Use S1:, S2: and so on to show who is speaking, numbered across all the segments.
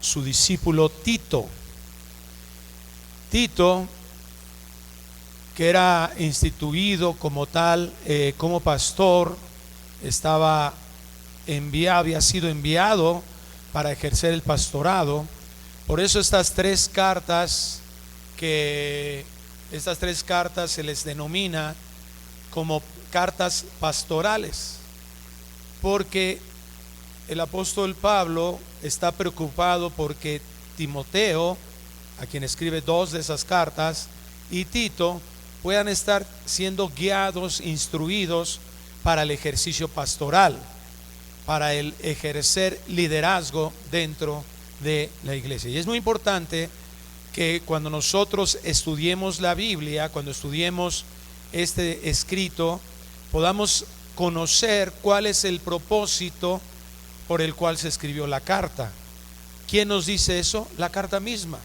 S1: su discípulo Tito. Tito, que era instituido como tal, como pastor, había sido enviado para ejercer el pastorado. Por eso estas tres cartas se les denomina como cartas pastorales, porque el apóstol Pablo está preocupado porque Timoteo, a quien escribe dos de esas cartas, y Tito puedan estar siendo guiados, instruidos para el ejercicio pastoral, para el ejercer liderazgo dentro de la iglesia. Y es muy importante que cuando nosotros estudiemos la Biblia, cuando estudiemos este escrito, podamos conocer cuál es el propósito por el cual se escribió la carta. ¿Quién nos dice eso? La carta misma.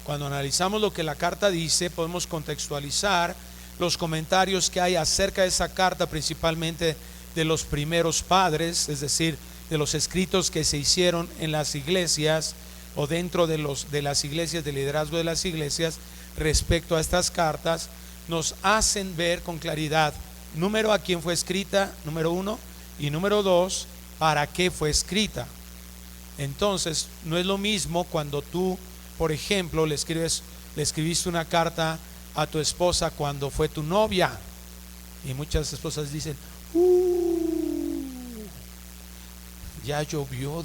S1: Cuando analizamos lo que la carta dice, podemos contextualizar los comentarios que hay acerca de esa carta, principalmente de los primeros padres, es decir, de los escritos que se hicieron en las iglesias o dentro de las iglesias, del liderazgo de las iglesias respecto a estas cartas. Nos hacen ver con claridad, número, a quién fue escrita, número uno, y número dos, para qué fue escrita. Entonces, no es lo mismo cuando tú, por ejemplo, le escribiste una carta a tu esposa cuando fue tu novia, y muchas esposas dicen, ya llovió.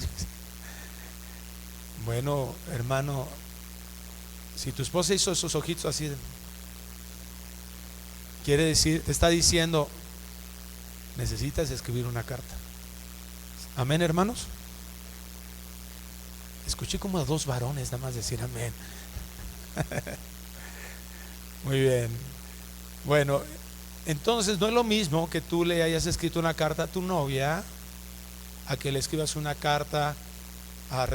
S1: Bueno, hermano, si tu esposa hizo esos ojitos así, quiere decir, te está diciendo, necesitas escribir una carta. Amén, hermanos. Escuché como a dos varones nada más decir amén. Muy bien. Bueno, entonces no es lo mismo que tú le hayas escrito una carta a tu novia a que le escribas una carta a...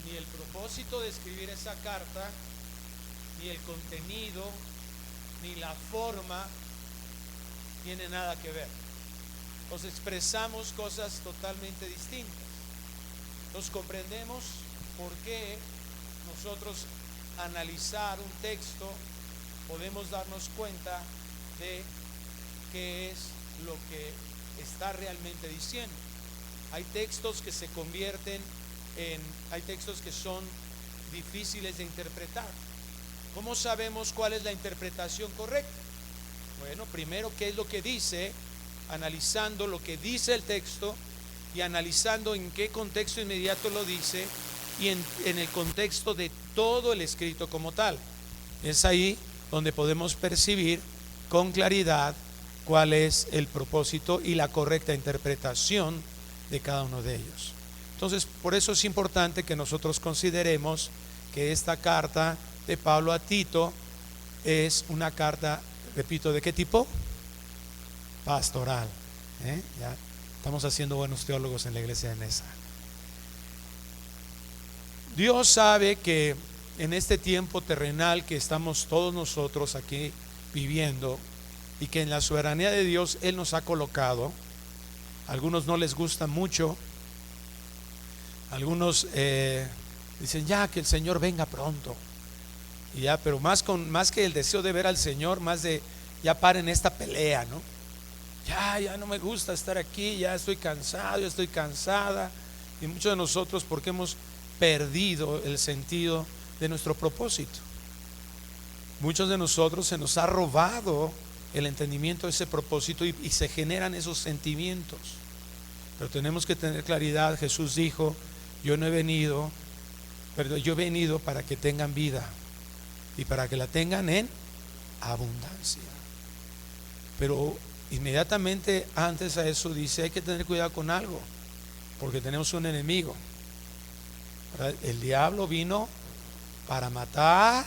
S1: Ni el propósito de escribir esa carta, ni el contenido, ni la forma tiene nada que ver. Nos expresamos cosas totalmente distintas. Nos comprendemos por qué nosotros analizar un texto podemos darnos cuenta de qué es lo que está realmente diciendo. Hay textos que se convierten hay textos que son difíciles de interpretar. ¿Cómo sabemos cuál es la interpretación correcta? Bueno, primero, ¿qué es lo que dice? Analizando lo que dice el texto y analizando en qué contexto inmediato lo dice y en el contexto de todo el escrito como tal. Es ahí donde podemos percibir con claridad cuál es el propósito y la correcta interpretación de cada uno de ellos. Entonces, por eso es importante que nosotros consideremos que esta carta de Pablo a Tito es una carta, repito, ¿de qué tipo? Pastoral. Ya estamos haciendo buenos teólogos en la iglesia de Nesa. Dios sabe que en este tiempo terrenal que estamos todos nosotros aquí viviendo y que en la soberanía de Dios Él nos ha colocado, a algunos no les gusta mucho, algunos dicen ya que el Señor venga pronto, y ya, pero más que el deseo de ver al Señor, más de ya paren esta pelea, ¿no? Ya no me gusta estar aquí, ya estoy cansado, ya estoy cansada. Y muchos de nosotros porque hemos perdido el sentido de nuestro propósito. Muchos de nosotros se nos ha robado el entendimiento de ese propósito y se generan esos sentimientos. Pero tenemos que tener claridad. Jesús dijo, yo he venido para que tengan vida y para que la tengan en abundancia. Pero inmediatamente antes a eso dice, hay que tener cuidado con algo, porque tenemos un enemigo, ¿verdad? El diablo vino para matar,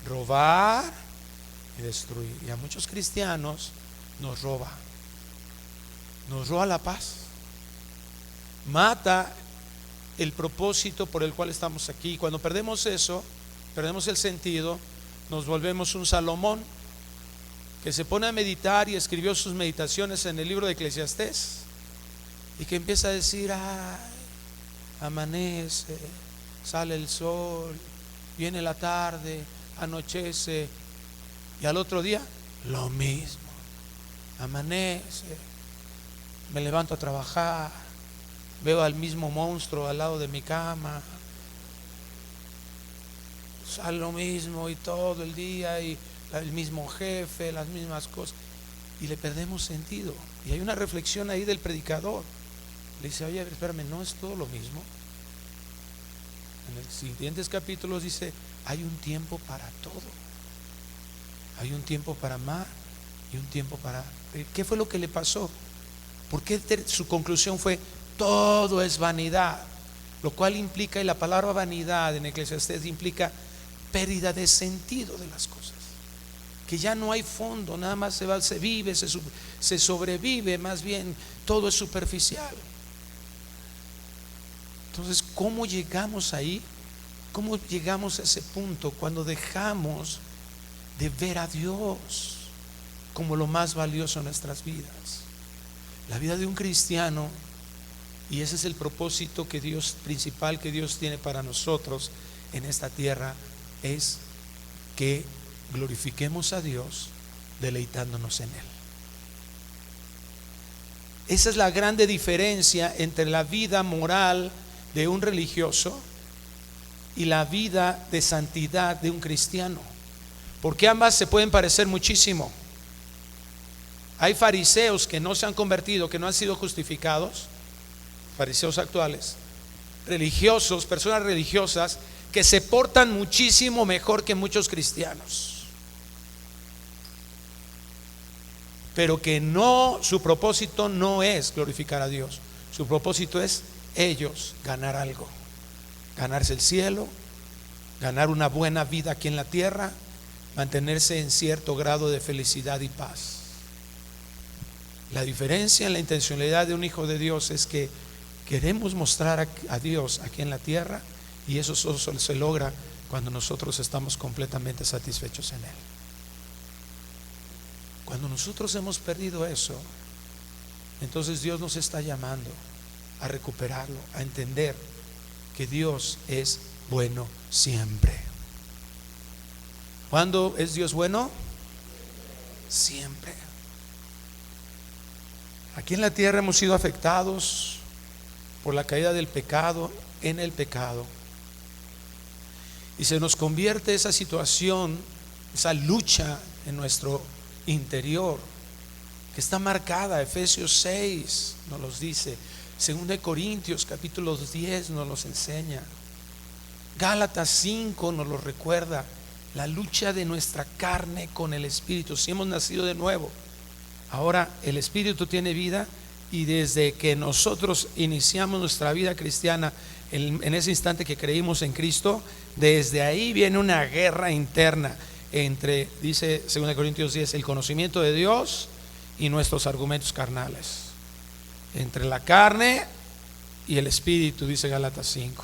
S1: robar y destruir. Y a muchos cristianos nos roba la paz, mata el propósito por el cual estamos aquí. Cuando perdemos eso, perdemos el sentido, nos volvemos un Salomón que se pone a meditar y escribió sus meditaciones en el libro de Eclesiastés, y que empieza a decir: ay, amanece, sale el sol, viene la tarde, anochece, y al otro día lo mismo. Amanece, me levanto a trabajar, veo al mismo monstruo al lado de mi cama, sale lo mismo, y todo el día, y el mismo jefe, las mismas cosas, y le perdemos sentido. Y hay una reflexión ahí del predicador. Le dice: oye, espérame, ¿no es todo lo mismo? En los siguientes capítulos dice: hay un tiempo para todo. Hay un tiempo para amar y un tiempo para... ¿Qué fue lo que le pasó? Porque su conclusión fue: todo es vanidad, lo cual implica, y la palabra vanidad en Eclesiastés implica pérdida de sentido de las cosas, que ya no hay fondo, nada más se vive, se sobrevive, más bien todo es superficial. Entonces, ¿cómo llegamos ahí? ¿Cómo llegamos a ese punto cuando dejamos de ver a Dios como lo más valioso en nuestras vidas? La vida de un cristiano, y ese es el propósito principal que Dios tiene para nosotros en esta tierra, es que glorifiquemos a Dios deleitándonos en Él. Esa es la grande diferencia entre la vida moral de un religioso y la vida de santidad de un cristiano, porque ambas se pueden parecer muchísimo. Hay fariseos que no se han convertido, que no han sido justificados, fariseos actuales, religiosos, personas religiosas que se portan muchísimo mejor que muchos cristianos, pero que su propósito no es glorificar a Dios. Su propósito es ellos ganar algo, ganarse el cielo, ganar una buena vida aquí en la tierra, mantenerse en cierto grado de felicidad y paz. La diferencia en la intencionalidad de un hijo de Dios es que queremos mostrar a Dios aquí en la tierra, y eso solo se logra cuando nosotros estamos completamente satisfechos en Él. Cuando nosotros hemos perdido eso, entonces Dios nos está llamando a recuperarlo, a entender que Dios es bueno siempre. ¿Cuándo es Dios bueno? Siempre. Aquí en la tierra hemos sido afectados por la caída del pecado en el pecado, y se nos convierte esa situación, esa lucha en nuestro interior, que está marcada. Efesios 6 nos los dice, 2 Corintios capítulo 10 nos los enseña, Gálatas 5 nos lo recuerda, la lucha de nuestra carne con el Espíritu. Si hemos nacido de nuevo, ahora el Espíritu tiene vida, y desde que nosotros iniciamos nuestra vida cristiana, en ese instante que creímos en Cristo, desde ahí viene una guerra interna entre, dice 2 Corintios 10, el conocimiento de Dios y nuestros argumentos carnales, entre la carne y el Espíritu, dice Gálatas 5.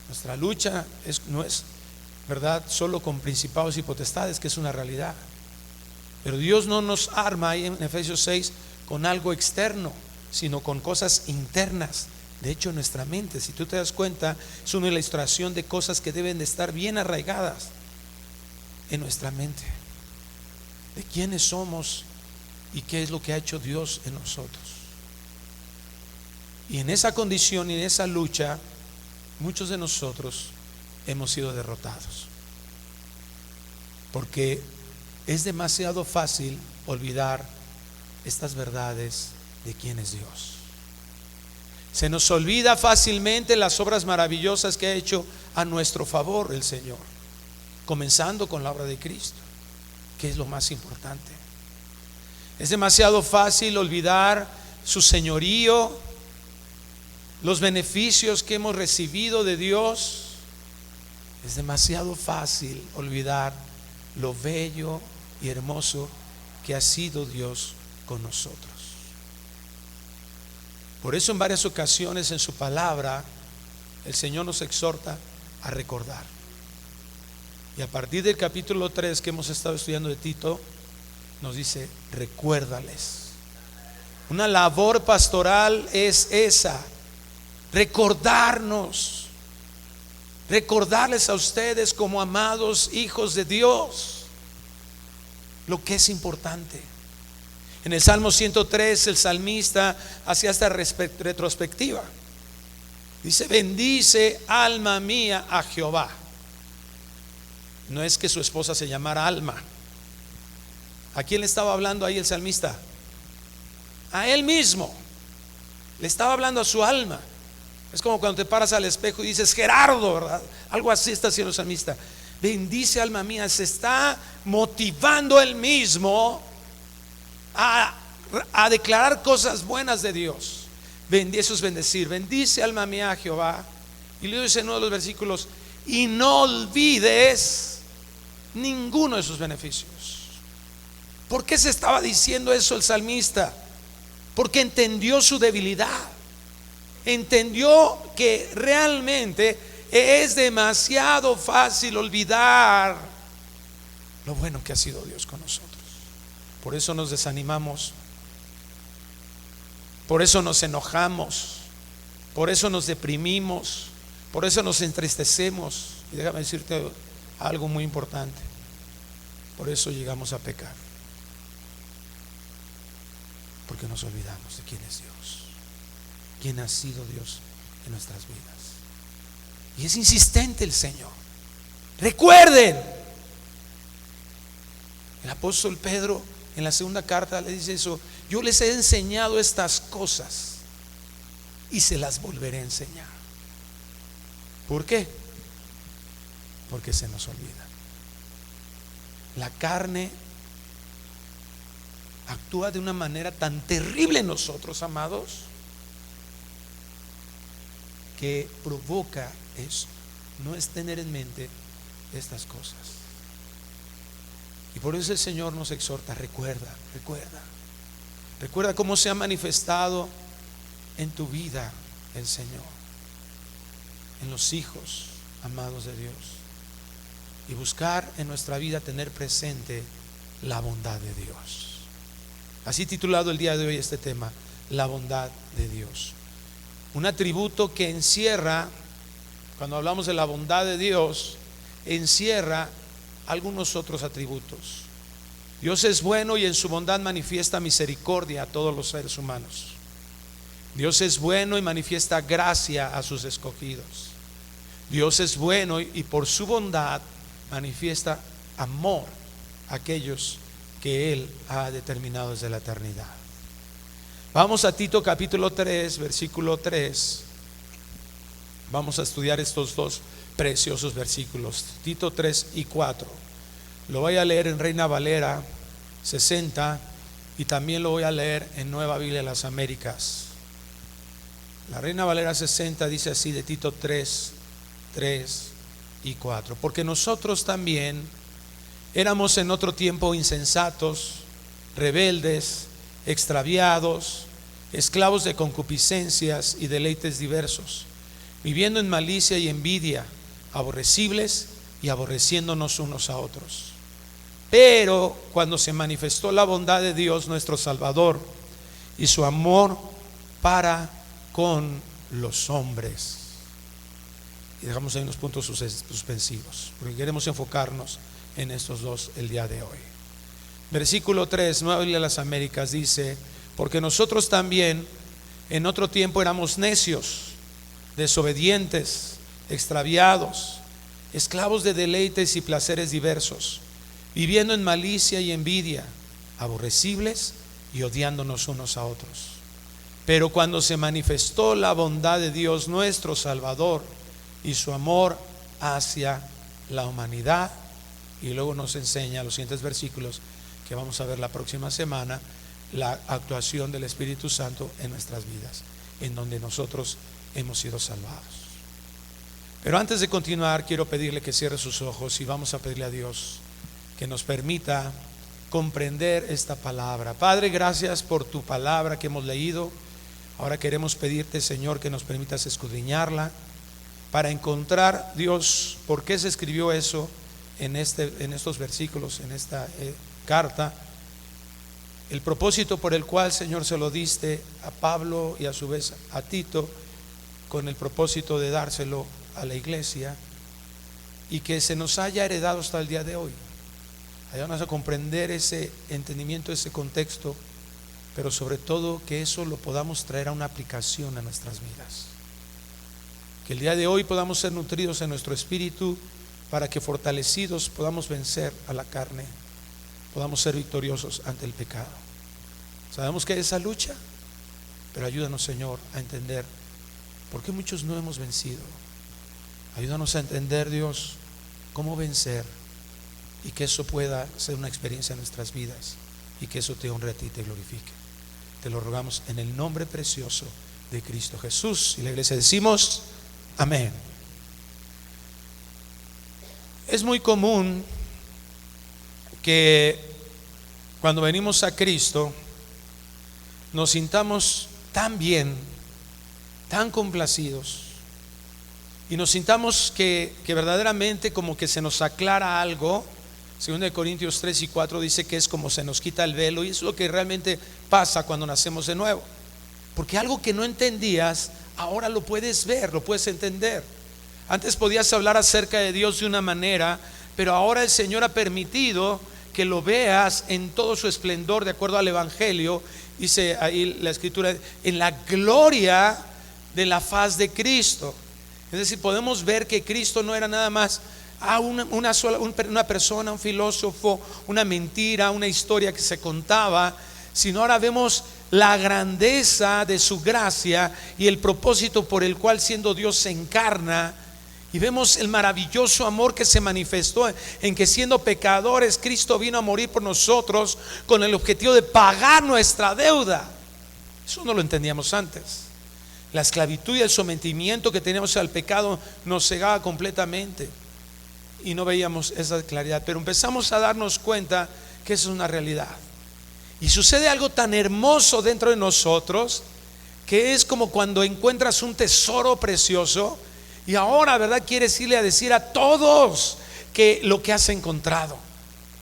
S1: Nuestra lucha no es, ¿verdad?, solo con principados y potestades, que es una realidad, pero Dios no nos arma ahí en Efesios 6 con algo externo, sino con cosas internas. De hecho, nuestra mente, si tú te das cuenta, es una ilustración de cosas que deben de estar bien arraigadas en nuestra mente, de quiénes somos y qué es lo que ha hecho Dios en nosotros. Y en esa condición y en esa lucha, muchos de nosotros hemos sido derrotados, porque es demasiado fácil olvidar estas verdades de quién es Dios. Se nos olvida fácilmente las obras maravillosas que ha hecho a nuestro favor el Señor, comenzando con la obra de Cristo, que es lo más importante. Es demasiado fácil olvidar su señorío, los beneficios que hemos recibido de Dios. Es demasiado fácil olvidar lo bello y hermoso que ha sido Dios con nosotros. Por eso en varias ocasiones en su palabra el Señor nos exhorta a recordar. Y a partir del capítulo 3 que hemos estado estudiando de Tito, nos dice: recuérdales. Una labor pastoral es esa: recordarnos, recordarles a ustedes como amados hijos de Dios lo que es importante. En el Salmo 103 el salmista hacía esta retrospectiva. Dice: bendice alma mía a Jehová. No es que su esposa se llamara Alma. ¿A quién le estaba hablando ahí el salmista? A él mismo. Le estaba hablando a su alma. Es como cuando te paras al espejo y dices: Gerardo, ¿verdad? Algo así está haciendo el salmista. Bendice alma mía. Se está motivando él mismo a declarar cosas buenas de Dios. Eso es bendecir. Bendice alma mía a Jehová. Y luego dice en uno de los versículos: y no olvides ninguno de sus beneficios. ¿Por qué se estaba diciendo eso el salmista? Porque entendió su debilidad. Entendió que realmente es demasiado fácil olvidar lo bueno que ha sido Dios con nosotros. Por eso nos desanimamos, por eso nos enojamos, por eso nos deprimimos, por eso nos entristecemos. Y déjame decirte algo muy importante: por eso llegamos a pecar, porque nos olvidamos de quién es Dios, quién ha sido Dios en nuestras vidas. Y es insistente el Señor: recuerden. El apóstol Pedro en la segunda carta le dice eso: yo les he enseñado estas cosas y se las volveré a enseñar. ¿Por qué? Porque se nos olvida. La carne actúa de una manera tan terrible en nosotros, amados, que provoca eso. No es tener en mente estas cosas. Y por eso el Señor nos exhorta: recuerda, recuerda, recuerda cómo se ha manifestado en tu vida el Señor, en los hijos amados de Dios, y buscar en nuestra vida tener presente la bondad de Dios. Así titulado el día de hoy este tema: la bondad de Dios. Un atributo que encierra, cuando hablamos de la bondad de Dios, encierra algunos otros atributos. Dios es bueno y en su bondad manifiesta misericordia a todos los seres humanos. Dios es bueno y manifiesta gracia a sus escogidos. Dios es bueno y por su bondad manifiesta amor a aquellos que Él ha determinado desde la eternidad. Vamos a Tito capítulo 3, versículo 3. Vamos a estudiar estos dos preciosos versículos, Tito 3 y 4. Lo voy a leer en Reina Valera 60 y también lo voy a leer en Nueva Biblia de las Américas. La Reina Valera 60 dice así de Tito 3, 3 y 4: porque nosotros también éramos en otro tiempo insensatos, rebeldes, extraviados, esclavos de concupiscencias y deleites diversos, viviendo en malicia y envidia, aborrecibles y aborreciéndonos unos a otros. Pero cuando se manifestó la bondad de Dios nuestro Salvador y su amor para con los hombres, y dejamos ahí unos puntos suspensivos porque queremos enfocarnos en estos dos el día de hoy. Versículo 3, Nueva Biblia de las Américas, dice: porque nosotros también en otro tiempo éramos necios, desobedientes, extraviados, esclavos de deleites y placeres diversos, viviendo en malicia y envidia, aborrecibles y odiándonos unos a otros. Pero cuando se manifestó la bondad de Dios nuestro Salvador y su amor hacia la humanidad, y luego nos enseña los siguientes versículos que vamos a ver la próxima semana, la actuación del Espíritu Santo en nuestras vidas, en donde nosotros hemos sido salvados. Pero antes de continuar, quiero pedirle que cierre sus ojos y vamos a pedirle a Dios que nos permita comprender esta palabra. Padre, gracias por tu palabra que hemos leído. Ahora queremos pedirte, Señor, que nos permitas escudriñarla para encontrar, Dios, por qué se escribió eso en estos versículos, en esta carta, el propósito por el cual, Señor, se lo diste a Pablo y a su vez a Tito, con el propósito de dárselo a la iglesia, y que se nos haya heredado hasta el día de hoy. Ayúdanos a comprender ese entendimiento, ese contexto, pero sobre todo que eso lo podamos traer a una aplicación a nuestras vidas. Que el día de hoy podamos ser nutridos en nuestro espíritu, para que fortalecidos podamos vencer a la carne, podamos ser victoriosos ante el pecado. Sabemos que hay esa lucha, pero ayúdanos, Señor, a entender por qué muchos no hemos vencido. Ayúdanos a entender, Dios, cómo vencer, y que eso pueda ser una experiencia en nuestras vidas, y que eso te honre a ti y te glorifique. Te lo rogamos en el nombre precioso de Cristo Jesús. Y la iglesia decimos amén. Es muy común que cuando venimos a Cristo nos sintamos tan bien, tan complacidos, y nos sintamos que verdaderamente como que se nos aclara algo. 2 Corintios 3 y 4 dice que es como se nos quita el velo, y eso es lo que realmente pasa cuando nacemos de nuevo, porque algo que no entendías ahora lo puedes ver, lo puedes entender. Antes podías hablar acerca de Dios de una manera, pero ahora el Señor ha permitido que lo veas en todo su esplendor, de acuerdo al Evangelio. Dice ahí la Escritura, en la gloria de la faz de Cristo. Es decir, podemos ver que Cristo no era nada más una persona, un filósofo, una mentira, una historia que se contaba, sino ahora vemos la grandeza de su gracia y el propósito por el cual, siendo Dios, se encarna. Y vemos el maravilloso amor que se manifestó en que, siendo pecadores, Cristo vino a morir por nosotros con el objetivo de pagar nuestra deuda. Eso no lo entendíamos antes. La esclavitud y el sometimiento que teníamos al pecado nos cegaba completamente y no veíamos esa claridad, pero empezamos a darnos cuenta que eso es una realidad. Y sucede algo tan hermoso dentro de nosotros, que es como cuando encuentras un tesoro precioso y ahora, ¿verdad?, quieres irle a decir a todos que lo que has encontrado,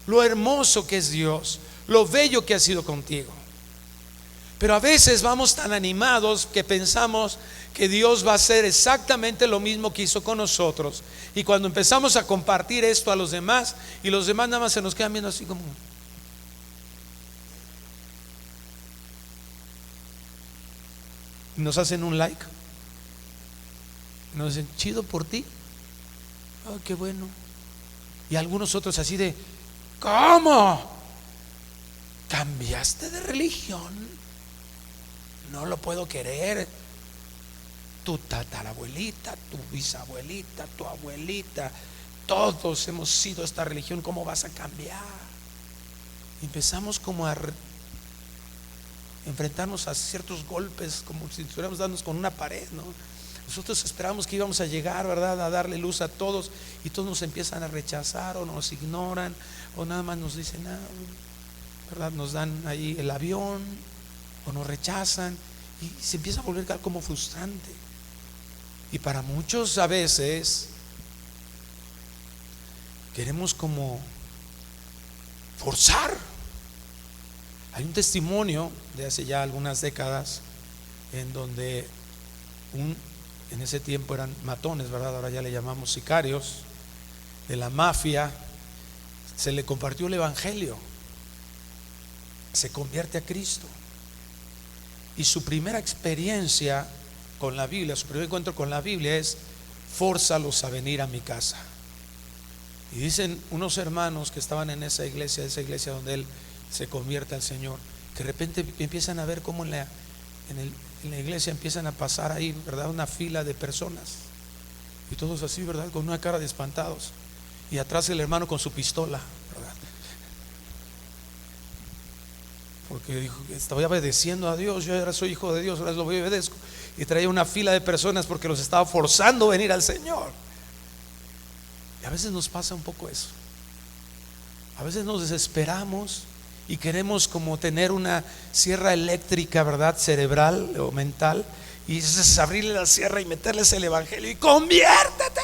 S1: lo hermoso que es Dios, lo bello que ha sido contigo. Pero a veces vamos tan animados que pensamos que Dios va a hacer exactamente lo mismo que hizo con nosotros, y cuando empezamos a compartir esto a los demás, y los demás nada más se nos quedan viendo así como, y nos hacen un like, nos dicen chido por ti, oh, qué bueno. Y algunos otros así de, ¿cómo? ¿Cambiaste de religión? No lo puedo creer. Tu tatarabuelita, tu bisabuelita, tu abuelita, todos hemos sido esta religión, ¿cómo vas a cambiar? Empezamos como a enfrentarnos a ciertos golpes, como si estuviéramos dándonos con una pared, ¿no? Nosotros esperamos que íbamos a llegar, ¿verdad?, a darle luz a todos, y todos nos empiezan a rechazar, o nos ignoran, o nada más nos dicen nada, ¿verdad? Nos dan ahí el avión, o nos rechazan, y se empieza a volver algo como frustrante. Y para muchos a veces queremos como forzar. Hay un testimonio de hace ya algunas décadas en donde en ese tiempo eran matones, ¿verdad? Ahora ya le llamamos sicarios de la mafia. Se le compartió el evangelio, se convierte a Cristo, y su primera experiencia con la Biblia, su primer encuentro con la Biblia es: fórzalos a venir a mi casa. Y dicen unos hermanos que estaban en esa iglesia donde él se convierte al Señor, que de repente empiezan a ver cómo en la iglesia empiezan a pasar ahí, ¿verdad?, una fila de personas, y todos así, ¿verdad?, con una cara de espantados, y atrás el hermano con su pistola, ¿verdad?, porque dijo que estaba obedeciendo a Dios. Yo ahora soy hijo de Dios, ahora lo obedezco, y traía una fila de personas porque los estaba forzando a venir al Señor. Y a veces nos pasa un poco eso. A veces nos desesperamos y queremos como tener una sierra eléctrica, ¿verdad?, cerebral o mental, y es abrirle la sierra y meterles el evangelio y conviértete.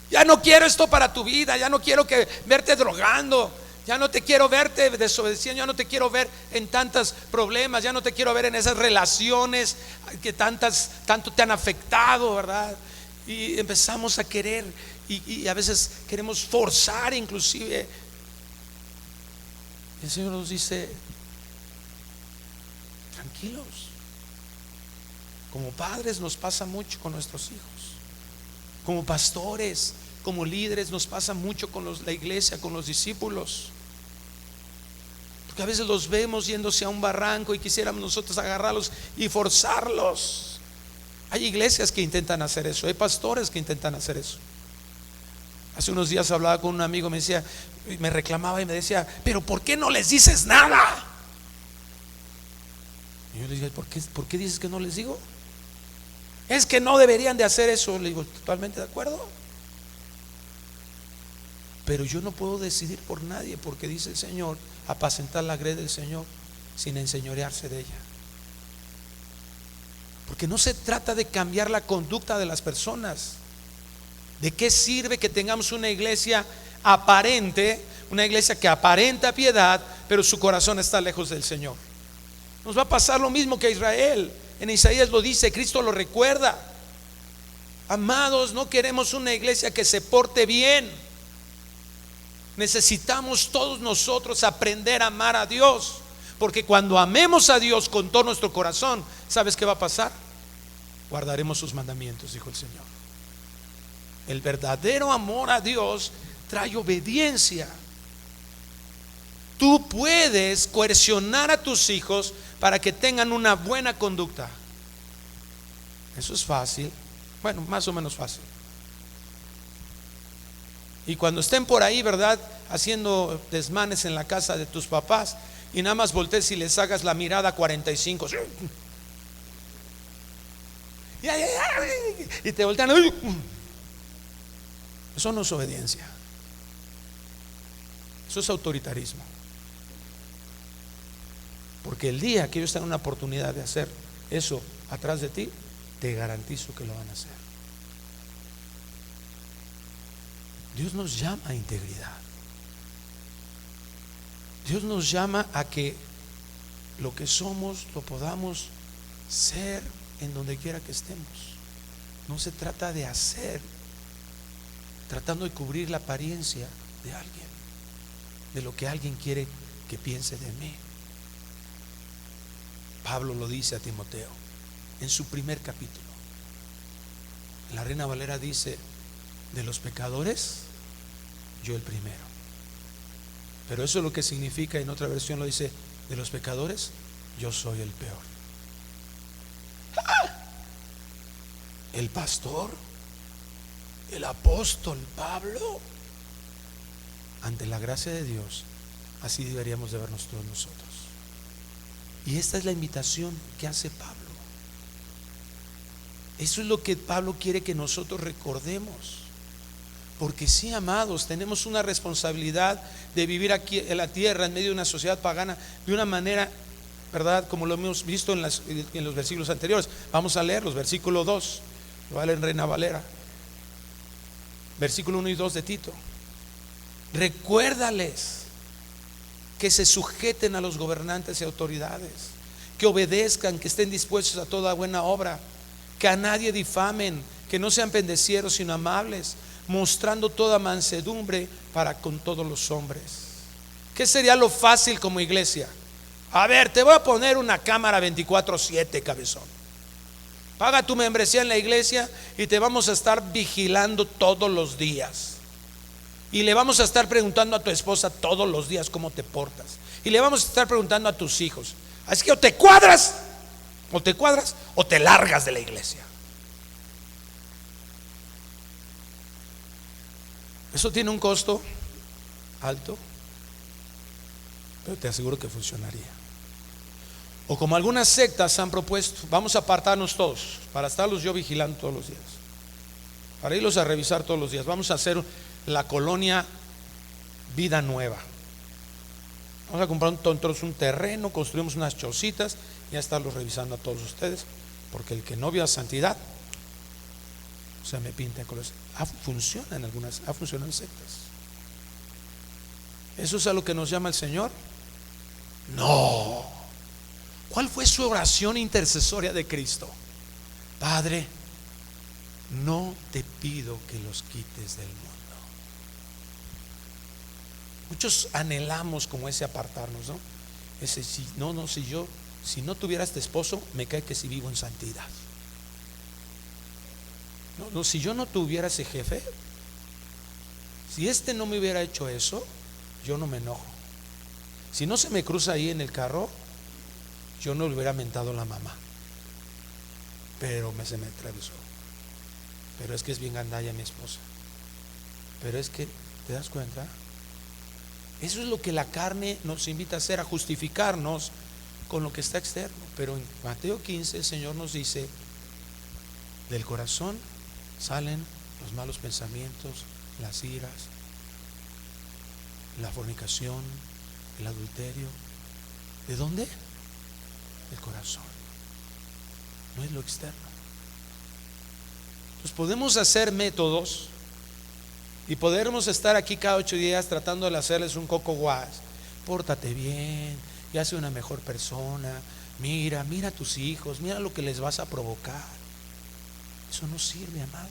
S1: Ya no quiero esto para tu vida, ya no quiero verte drogando, ya no te quiero verte desobedeciendo, ya no te quiero ver en tantos problemas, ya no te quiero ver en esas relaciones que tanto te han afectado, ¿verdad? Y empezamos a querer y a veces queremos forzar inclusive. El Señor nos dice: tranquilos. Como padres nos pasa mucho con nuestros hijos, como pastores, como líderes nos pasa mucho con la iglesia, con los discípulos, porque a veces los vemos yéndose a un barranco y quisiéramos nosotros agarrarlos y forzarlos. Hay iglesias que intentan hacer eso, hay pastores que intentan hacer eso. Hace unos días hablaba con un amigo, me reclamaba y me decía: pero ¿por qué no les dices nada? Y yo le dije: ¿por qué dices que no les digo? Es que no deberían de hacer eso. Le digo: totalmente de acuerdo, pero yo no puedo decidir por nadie, porque dice el Señor: apacentar la grey del Señor sin enseñorearse de ella. Porque no se trata de cambiar la conducta de las personas. ¿De qué sirve que tengamos una iglesia aparente, una iglesia que aparenta piedad, pero su corazón está lejos del Señor? Nos va a pasar lo mismo que a Israel. En Isaías lo dice, Cristo lo recuerda. Amados, no queremos una iglesia que se porte bien. Necesitamos todos nosotros aprender a amar a Dios, porque cuando amemos a Dios con todo nuestro corazón, ¿sabes qué va a pasar? Guardaremos sus mandamientos, dijo el Señor. El verdadero amor a Dios trae obediencia. Tú puedes coercionar a tus hijos para que tengan una buena conducta. Eso es fácil, bueno, más o menos fácil. Y cuando estén por ahí, ¿verdad?, haciendo desmanes en la casa de tus papás, y nada más voltees y les hagas la mirada 45 y te voltean, eso no es obediencia, eso es autoritarismo. Porque el día que ellos tengan una oportunidad de hacer eso atrás de ti, te garantizo que lo van a hacer. Dios nos llama a integridad. Dios nos llama a que lo que somos lo podamos ser en donde quiera que estemos. No se trata de hacer tratando de cubrir la apariencia de alguien, de lo que alguien quiere que piense de mí. Pablo lo dice a Timoteo en su primer capítulo. En la Reina Valera dice: de los pecadores, yo el primero. Pero eso es lo que significa, en otra versión lo dice: de los pecadores, yo soy el peor. El pastor, el apóstol Pablo, ante la gracia de Dios, así deberíamos de vernos todos nosotros. Y esta es la invitación que hace Pablo. Eso es lo que Pablo quiere que nosotros recordemos. Porque sí, amados, tenemos una responsabilidad de vivir aquí en la tierra, en medio de una sociedad pagana, de una manera, ¿verdad?, como lo hemos visto en los versículos anteriores. Vamos a leer los versículos 2, lo va a leer en Reina Valera. Versículo 1 y 2 de Tito. Recuérdales que se sujeten a los gobernantes y autoridades, que obedezcan, que estén dispuestos a toda buena obra, que a nadie difamen, que no sean pendecieros sino amables, mostrando toda mansedumbre para con todos los hombres. ¿Qué sería lo fácil como iglesia? A ver, te voy a poner una cámara 24/7, cabezón. Paga tu membresía en la iglesia y te vamos a estar vigilando todos los días. Y le vamos a estar preguntando a tu esposa todos los días cómo te portas. Y le vamos a estar preguntando a tus hijos. Así que o te cuadras o te largas de la iglesia. Eso tiene un costo alto, pero te aseguro que funcionaría. O como algunas sectas han propuesto: vamos a apartarnos todos para estarlos yo vigilando todos los días, para irlos a revisar todos los días. Vamos a hacer la colonia Vida Nueva. Vamos a comprar un terreno, construimos unas chocitas y a estarlos revisando a todos ustedes, porque el que no vio a santidad, o sea, me pinta con eso. Funciona en algunas, ha funcionado en sectas. ¿Eso es a lo que nos llama el Señor? No. ¿Cuál fue su oración intercesoria de Cristo? Padre, no te pido que los quites del mundo. Muchos anhelamos como ese apartarnos, ¿no? Ese si no tuviera este esposo, me cae que si vivo en santidad. No, si yo no tuviera ese jefe, si este no me hubiera hecho eso, yo no me enojo. Si no se me cruza ahí en el carro, yo no le hubiera mentado la mamá. Pero se me atravesó. Pero es que es bien gandalla mi esposa. Pero es que, ¿te das cuenta? Eso es lo que la carne nos invita a hacer, a justificarnos con lo que está externo. Pero en Mateo 15 el Señor nos dice: del corazón salen los malos pensamientos, las iras, la fornicación, el adulterio. ¿De dónde? Del corazón. No es lo externo. Entonces podemos hacer métodos y podemos estar aquí cada 8 días tratando de hacerles un coco guas. Pórtate bien, ya sé una mejor persona. Mira a tus hijos, mira lo que les vas a provocar. Eso no sirve, amados.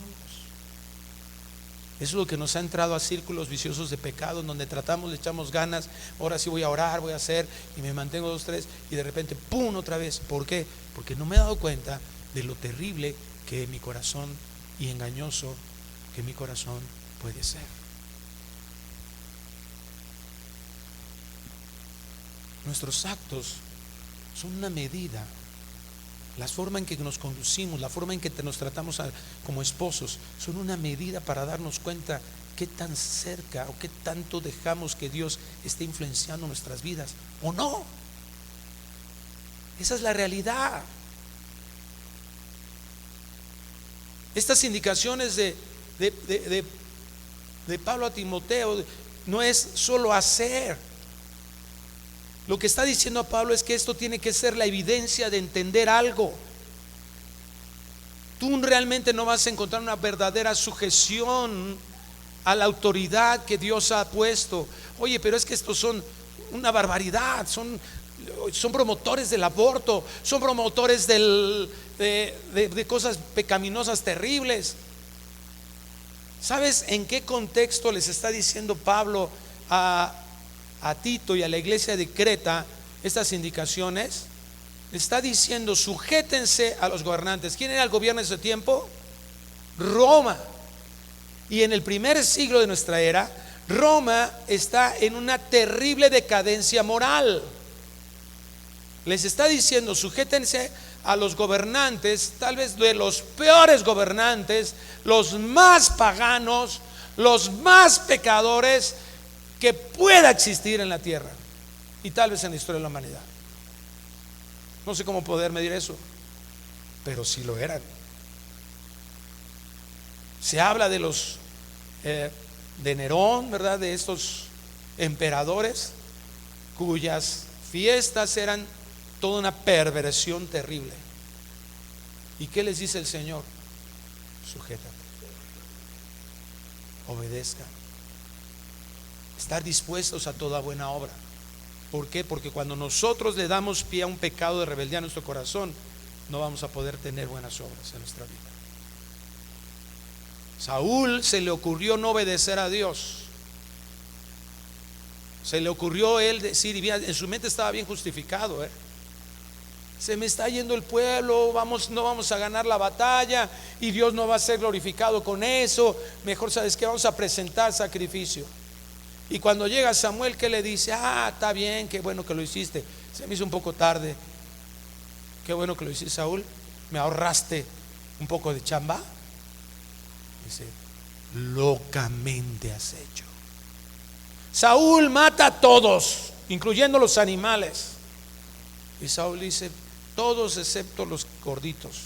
S1: Eso es lo que nos ha entrado a círculos viciosos de pecado, en donde tratamos, le echamos ganas. Ahora sí voy a orar, voy a hacer, y me mantengo 2, 3, y de repente ¡pum! Otra vez. ¿Por qué? Porque no me he dado cuenta de lo terrible que mi corazón, y engañoso que mi corazón puede ser. Nuestros actos son una medida. La forma en que nos conducimos, la forma en que nos tratamos como esposos, son una medida para darnos cuenta qué tan cerca o qué tanto dejamos que Dios esté influenciando nuestras vidas o no. Esa es la realidad. Estas indicaciones de Pablo a Timoteo no es solo hacer. Lo que está diciendo a Pablo es que esto tiene que ser la evidencia de entender algo. Tú realmente no vas a encontrar una verdadera sujeción a la autoridad que Dios ha puesto. Oye, pero es que estos son una barbaridad, son promotores del aborto, son promotores de cosas pecaminosas terribles. ¿Sabes en qué contexto les está diciendo Pablo a Tito y a la iglesia de Creta estas indicaciones? Está diciendo: sujétense a los gobernantes. ¿Quién era el gobierno en ese tiempo? Roma. Y en el primer siglo de nuestra era, Roma está en una terrible decadencia moral. Les está diciendo: sujétense a los gobernantes, tal vez de los peores gobernantes, los más paganos, los más pecadores que pueda existir en la tierra, y tal vez en la historia de la humanidad. No sé cómo poder medir eso, pero sí lo eran. Se habla de los de Nerón, ¿verdad? De estos emperadores cuyas fiestas eran toda una perversión terrible. ¿Y qué les dice el Señor? Sujétate, obedezcan, estar dispuestos a toda buena obra. ¿Por qué? Porque cuando nosotros le damos pie a un pecado de rebeldía en nuestro corazón, no vamos a poder tener buenas obras en nuestra vida. Saúl se le ocurrió no obedecer a Dios. Se le ocurrió él decir, y en su mente estaba bien justificado, se me está yendo el pueblo, no vamos a ganar la batalla y Dios no va a ser glorificado con eso. Mejor, ¿sabes qué? Vamos a presentar sacrificio. Y cuando llega Samuel, ¿qué le dice? Está bien, qué bueno que lo hiciste. Se me hizo un poco tarde. Qué bueno que lo hiciste, Saúl. Me ahorraste un poco de chamba. Dice: locamente has hecho. Saúl mata a todos, incluyendo los animales. Y Saúl dice: todos excepto los gorditos.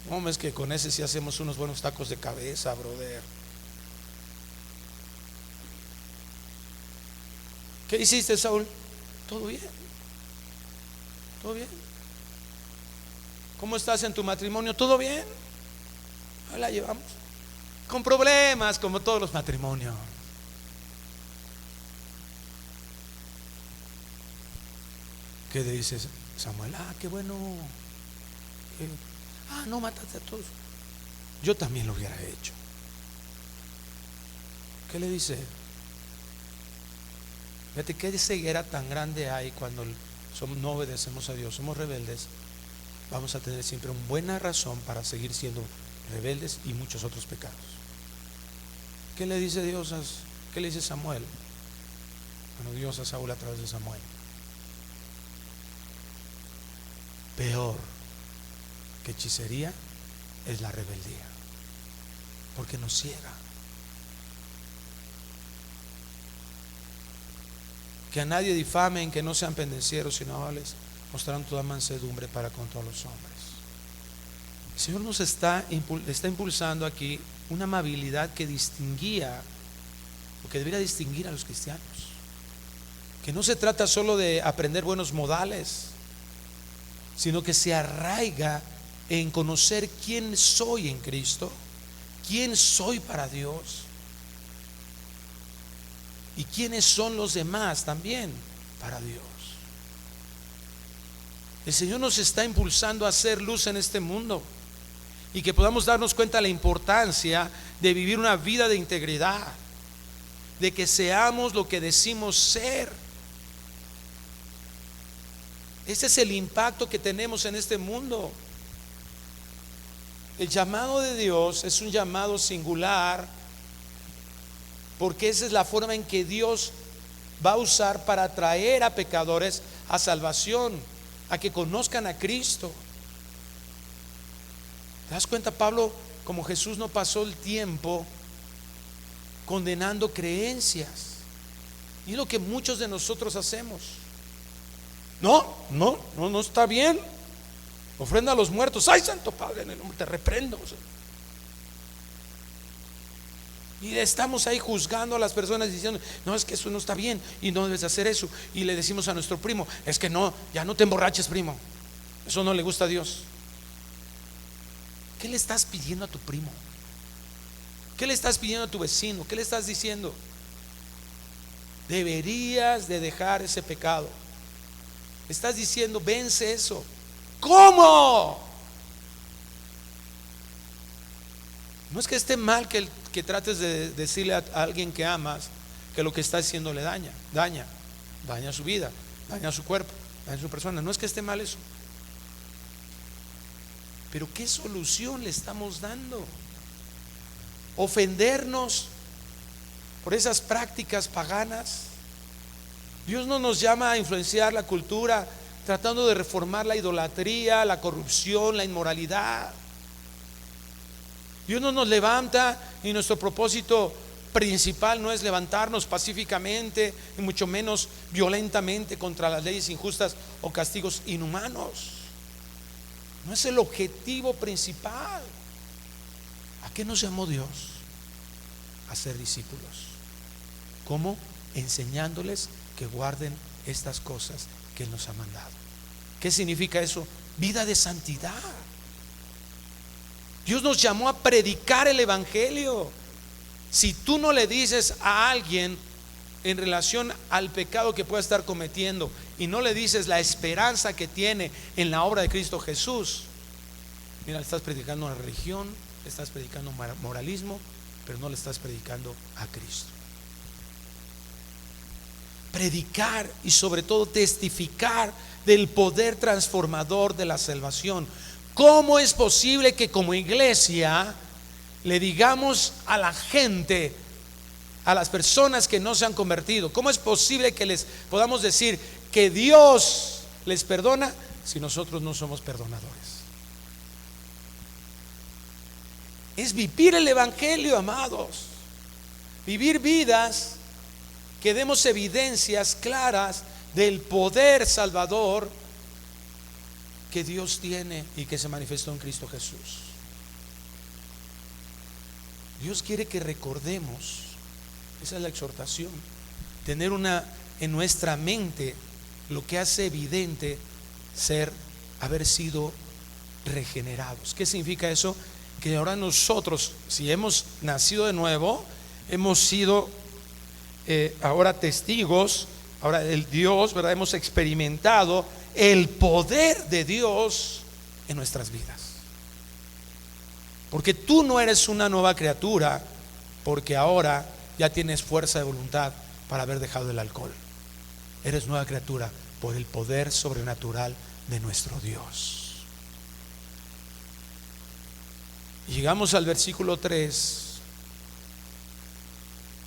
S1: ¿Cómo es que con ese sí hacemos unos buenos tacos de cabeza, brother? ¿Qué hiciste, Saúl? Todo bien. Todo bien. ¿Cómo estás en tu matrimonio? Todo bien. Ahí la llevamos. Con problemas, como todos los matrimonios. ¿Qué le dice Samuel? Qué bueno. No mataste a todos. Yo también lo hubiera hecho. ¿Qué le dice? Fíjate qué ceguera tan grande hay cuando no obedecemos a Dios, somos rebeldes. Vamos a tener siempre una buena razón para seguir siendo rebeldes y muchos otros pecados. ¿Qué le dice Dios? ¿Qué le dice Samuel? Bueno, Dios a Saúl a través de Samuel. Peor que hechicería es la rebeldía, porque nos ciega. Que a nadie difamen, que no sean pendencieros, sino amables, mostrarán toda mansedumbre para con todos los hombres. El Señor nos está impulsando aquí una amabilidad que distinguía, o que debería distinguir a los cristianos. Que no se trata solo de aprender buenos modales, sino que se arraiga en conocer quién soy en Cristo, quién soy para Dios y quiénes son los demás también para Dios. El Señor nos está impulsando a hacer luz en este mundo y que podamos darnos cuenta de la importancia de vivir una vida de integridad, de que seamos lo que decimos ser. Ese es el impacto que tenemos en este mundo. El llamado de Dios es un llamado singular, porque esa es la forma en que Dios va a usar para atraer a pecadores a salvación, a que conozcan a Cristo. ¿Te das cuenta, Pablo? Como Jesús no pasó el tiempo condenando creencias, y es lo que muchos de nosotros hacemos. No está bien. Ofrenda a los muertos. Ay, Santo Padre, en el nombre te reprendo. Y estamos ahí juzgando a las personas diciendo, no, es que eso no está bien y no debes hacer eso. Y le decimos a nuestro primo, es que no, ya no te emborraches, primo, eso no le gusta a Dios. ¿Qué le estás pidiendo a tu primo? ¿Qué le estás pidiendo a tu vecino? ¿Qué le estás diciendo? Deberías de dejar ese pecado. Estás diciendo, vence eso. ¿Cómo? No es que esté mal que trates de decirle a alguien que amas que lo que está haciendo le daña su vida, daña su cuerpo, daña su persona. No es que esté mal eso, pero ¿qué solución le estamos dando? Ofendernos por esas prácticas paganas. Dios no nos llama a influenciar la cultura tratando de reformar la idolatría, la corrupción, la inmoralidad. Dios no nos levanta, y nuestro propósito principal no es levantarnos pacíficamente y mucho menos violentamente contra las leyes injustas o castigos inhumanos. No es el objetivo principal. ¿A qué nos llamó Dios? A ser discípulos. ¿Cómo? Enseñándoles que guarden estas cosas que Él nos ha mandado. ¿Qué significa eso? Vida de santidad. Dios nos llamó a predicar el evangelio. Si tú no le dices a alguien en relación al pecado que pueda estar cometiendo y no le dices la esperanza que tiene en la obra de Cristo Jesús, mira, le estás predicando una religión, le estás predicando moralismo, pero no le estás predicando a Cristo. Predicar y sobre todo testificar del poder transformador de la salvación. ¿Cómo es posible que como iglesia le digamos a la gente, a las personas que no se han convertido, cómo es posible que les podamos decir que Dios les perdona si nosotros no somos perdonadores? Es vivir el evangelio, amados. Vivir vidas que demos evidencias claras del poder salvador que Dios tiene y que se manifestó en Cristo Jesús. Dios quiere que recordemos, esa es la exhortación, tener en nuestra mente lo que hace evidente haber sido regenerados. ¿Qué significa eso? Que ahora nosotros, si hemos nacido de nuevo, hemos sido ahora testigos Ahora, el Dios, ¿verdad? Hemos experimentado el poder de Dios en nuestras vidas. Porque tú no eres una nueva criatura porque ahora ya tienes fuerza de voluntad para haber dejado el alcohol. Eres nueva criatura por el poder sobrenatural de nuestro Dios. Y llegamos al versículo 3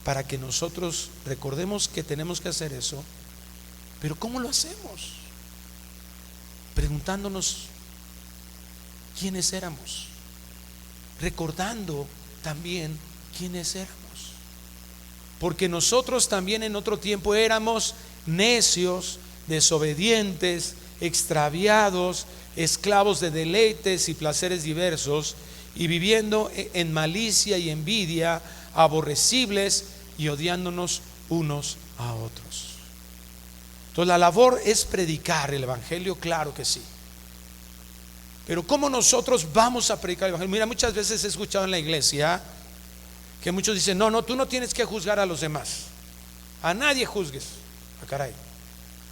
S1: para que nosotros recordemos que tenemos que hacer eso. Pero ¿cómo lo hacemos? Preguntándonos quiénes éramos, recordando también quiénes éramos. Porque nosotros también en otro tiempo éramos necios, desobedientes, extraviados, esclavos de deleites y placeres diversos, y viviendo en malicia y envidia, aborrecibles y odiándonos unos a otros. Entonces la labor es predicar el evangelio, claro que sí. Pero ¿cómo nosotros vamos a predicar el evangelio? Mira, muchas veces he escuchado en la iglesia que muchos dicen: no, tú no tienes que juzgar a los demás, a nadie juzgues. Ah, caray,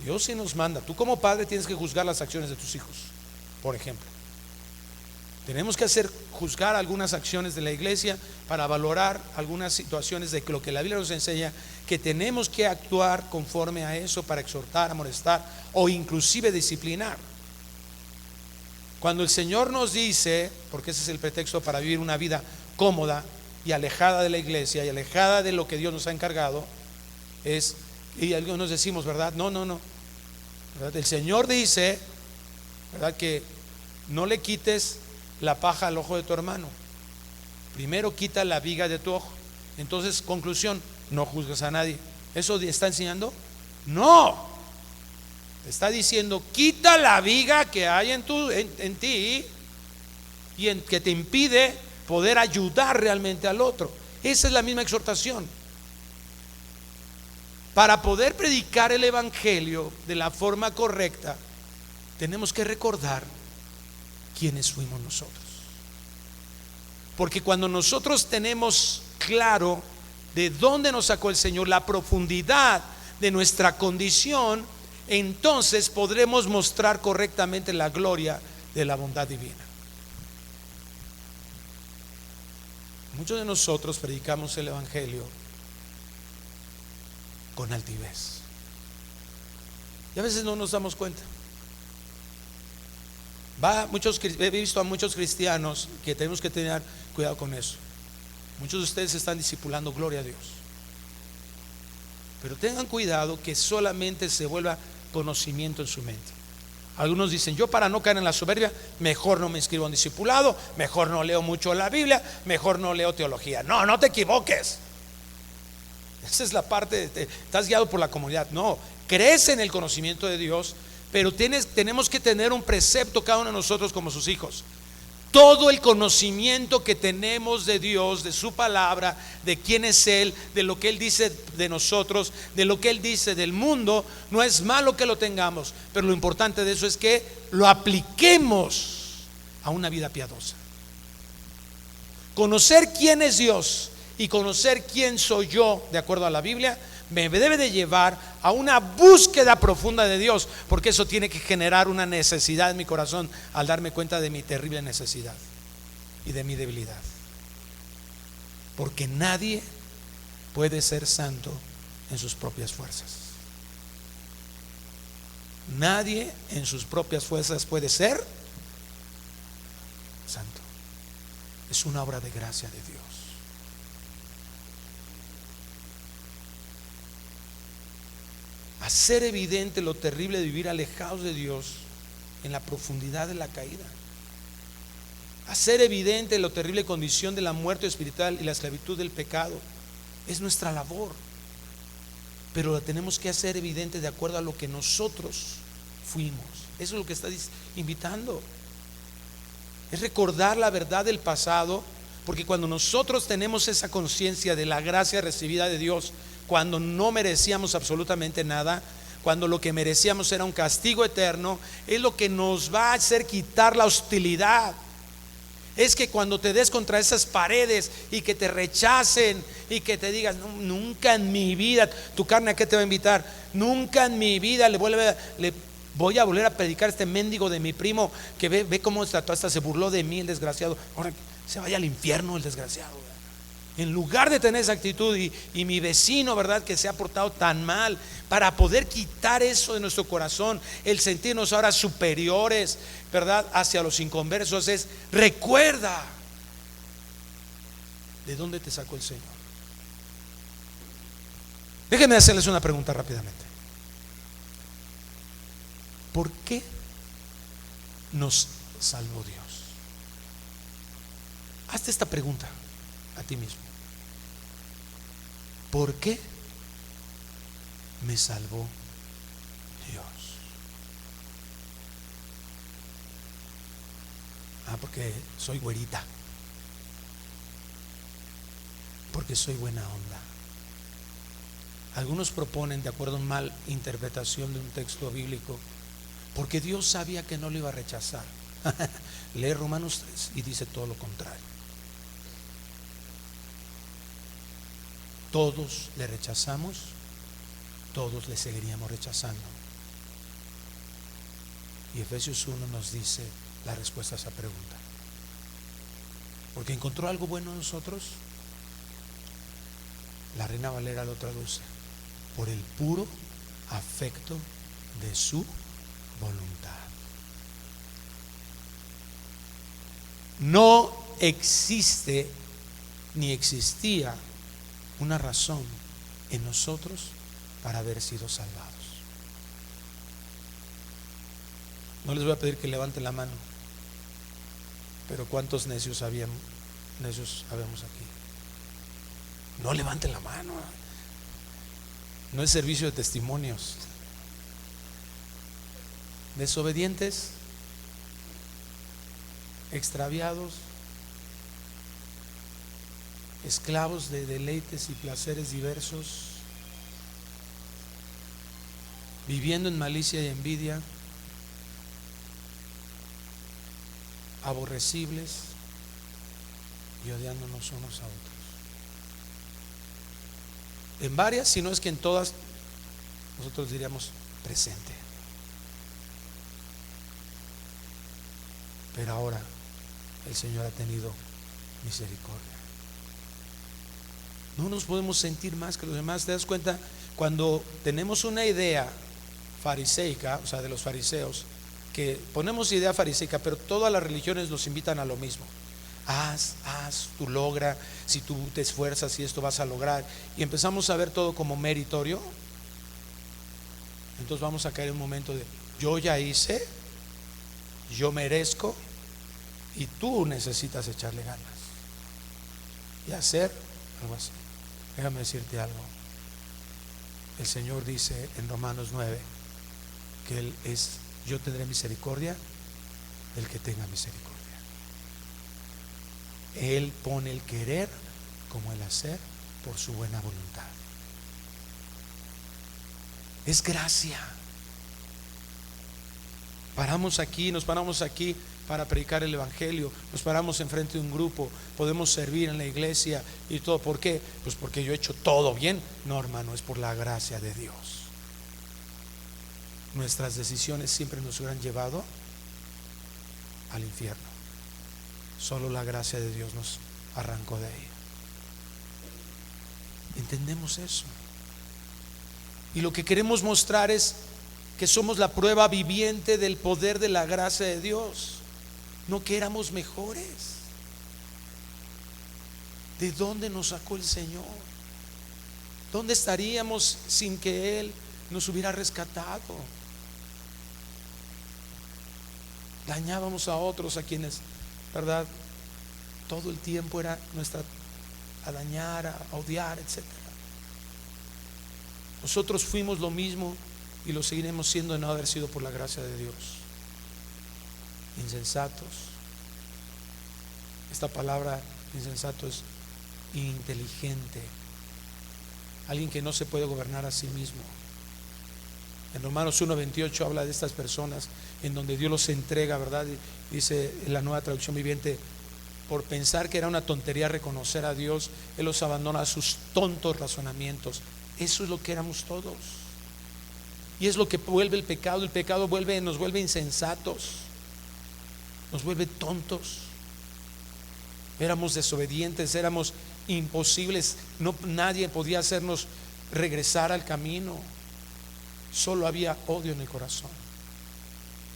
S1: Dios sí nos manda. Tú como padre tienes que juzgar las acciones de tus hijos, por ejemplo. Tenemos que juzgar algunas acciones de la iglesia para valorar algunas situaciones de lo que la Biblia nos enseña, que tenemos que actuar conforme a eso para exhortar, amonestar o inclusive disciplinar. Cuando el Señor nos dice, porque ese es el pretexto para vivir una vida cómoda y alejada de la iglesia y alejada de lo que Dios nos ha encargado, y algunos decimos, ¿verdad? No, ¿verdad? El Señor dice, ¿verdad?, que no le quites la paja al ojo de tu hermano, primero quita la viga de tu ojo. Entonces, conclusión, no juzgues a nadie. ¿Eso está enseñando? No, está diciendo: quita la viga que hay en ti y que te impide poder ayudar realmente al otro. Esa es la misma exhortación. Para poder predicar el evangelio de la forma correcta, tenemos que recordar quiénes fuimos nosotros. Porque cuando nosotros tenemos claro de dónde nos sacó el Señor, la profundidad de nuestra condición, entonces podremos mostrar correctamente la gloria de la bondad divina. Muchos de nosotros predicamos el evangelio con altivez y a veces no nos damos cuenta. He visto a muchos cristianos que tenemos que tener cuidado con eso. Muchos de ustedes están discipulando, gloria a Dios, pero tengan cuidado que solamente se vuelva conocimiento en su mente. Algunos dicen: yo, para no caer en la soberbia, mejor no me inscribo en discipulado, mejor no leo mucho la Biblia, mejor no leo teología. No te equivoques. Esa es la parte estás guiado por la comunidad. No, crece en el conocimiento de Dios, pero tenemos que tener un precepto cada uno de nosotros como sus hijos. Todo el conocimiento que tenemos de Dios, de su palabra, de quién es Él, de lo que Él dice de nosotros, de lo que Él dice del mundo, no es malo que lo tengamos, pero lo importante de eso es que lo apliquemos a una vida piadosa. Conocer quién es Dios y conocer quién soy yo, de acuerdo a la Biblia, me debe de llevar a una búsqueda profunda de Dios, porque eso tiene que generar una necesidad en mi corazón al darme cuenta de mi terrible necesidad y de mi debilidad. Porque nadie puede ser santo en sus propias fuerzas. Nadie en sus propias fuerzas puede ser santo. Es una obra de gracia de Dios. Hacer evidente lo terrible de vivir alejados de Dios en la profundidad de la caída. Hacer evidente lo terrible condición de la muerte espiritual y la esclavitud del pecado es nuestra labor, pero la tenemos que hacer evidente de acuerdo a lo que nosotros fuimos. Eso es lo que está invitando. Es recordar la verdad del pasado, porque cuando nosotros tenemos esa conciencia de la gracia recibida de Dios, cuando no merecíamos absolutamente nada, cuando lo que merecíamos era un castigo eterno, es lo que nos va a hacer quitar la hostilidad, Es que cuando te des contra esas paredes y que te rechacen y que te digas, nunca en mi vida, tu carne, ¿a qué te va a invitar? Nunca en mi vida le voy a volver a predicar a este mendigo de mi primo que ve cómo hasta se burló de mí, el desgraciado. Ahora se vaya al infierno el desgraciado. En lugar de tener esa actitud y mi vecino, ¿verdad?, que se ha portado tan mal, para poder quitar eso de nuestro corazón, el sentirnos ahora superiores, ¿verdad?, hacia los inconversos, es: recuerda de dónde te sacó el Señor. Déjenme hacerles una pregunta rápidamente. ¿Por qué nos salvó Dios? Hazte esta pregunta a ti mismo. ¿Por qué me salvó Dios? Porque soy güerita, porque soy buena onda. Algunos proponen, de acuerdo a una mal interpretación de un texto bíblico, porque Dios sabía que no lo iba a rechazar. Lee Romanos 3 y dice todo lo contrario. Todos le rechazamos, todos le seguiríamos rechazando. Y Efesios 1 nos dice la respuesta a esa pregunta. Porque encontró algo bueno en nosotros. La Reina Valera lo traduce: por el puro afecto de su voluntad. No existe ni existía una razón en nosotros para haber sido salvados. No les voy a pedir que levanten la mano, pero ¿cuántos necios habemos aquí? No levanten la mano. No es servicio de testimonios. Desobedientes, extraviados, esclavos de deleites y placeres diversos, viviendo en malicia y envidia, aborrecibles y odiándonos unos a otros. En varias, si no es que en todas, nosotros diríamos presente. Pero ahora el Señor ha tenido misericordia. No nos podemos sentir más que los demás. ¿Te das cuenta? Cuando tenemos una idea fariseica, o sea, de los fariseos, que ponemos idea fariseica, pero todas las religiones nos invitan a lo mismo. Haz, tú logra, si tú te esfuerzas y esto vas a lograr, y empezamos a ver todo como meritorio. Entonces vamos a caer en un momento de: yo ya hice, yo merezco, y tú necesitas echarle ganas y hacer algo así. Déjame decirte algo. El Señor dice en Romanos 9 que Él es: yo tendré misericordia del que tenga misericordia. Él pone el querer como el hacer por su buena voluntad. Es gracia. Nos paramos aquí para predicar el evangelio, nos paramos enfrente de un grupo, podemos servir en la iglesia y todo. ¿Por qué? Pues porque yo he hecho todo bien. No, hermano, es por la gracia de Dios. Nuestras decisiones siempre nos hubieran llevado al infierno. Solo la gracia de Dios nos arrancó de ahí. ¿Entendemos eso? Y lo que queremos mostrar es que somos la prueba viviente del poder de la gracia de Dios. No que éramos mejores. ¿De dónde nos sacó el Señor? ¿Dónde estaríamos sin que Él nos hubiera rescatado? Dañábamos a otros, a quienes, ¿verdad?, todo el tiempo era a dañar, a odiar, etc. Nosotros fuimos lo mismo y lo seguiremos siendo de no haber sido por la gracia de Dios. Insensatos. Esta palabra insensato es inteligente, alguien que no se puede gobernar a sí mismo. En Romanos 1:28 habla de estas personas en donde Dios los entrega, ¿verdad? Y dice en la Nueva Traducción Viviente: por pensar que era una tontería reconocer a Dios, Él los abandona a sus tontos razonamientos. Eso es lo que éramos todos. Y es lo que vuelve el pecado. El pecado nos vuelve insensatos, nos vuelve tontos. Éramos desobedientes, éramos imposibles. Nadie podía hacernos regresar al camino. Solo había odio en el corazón.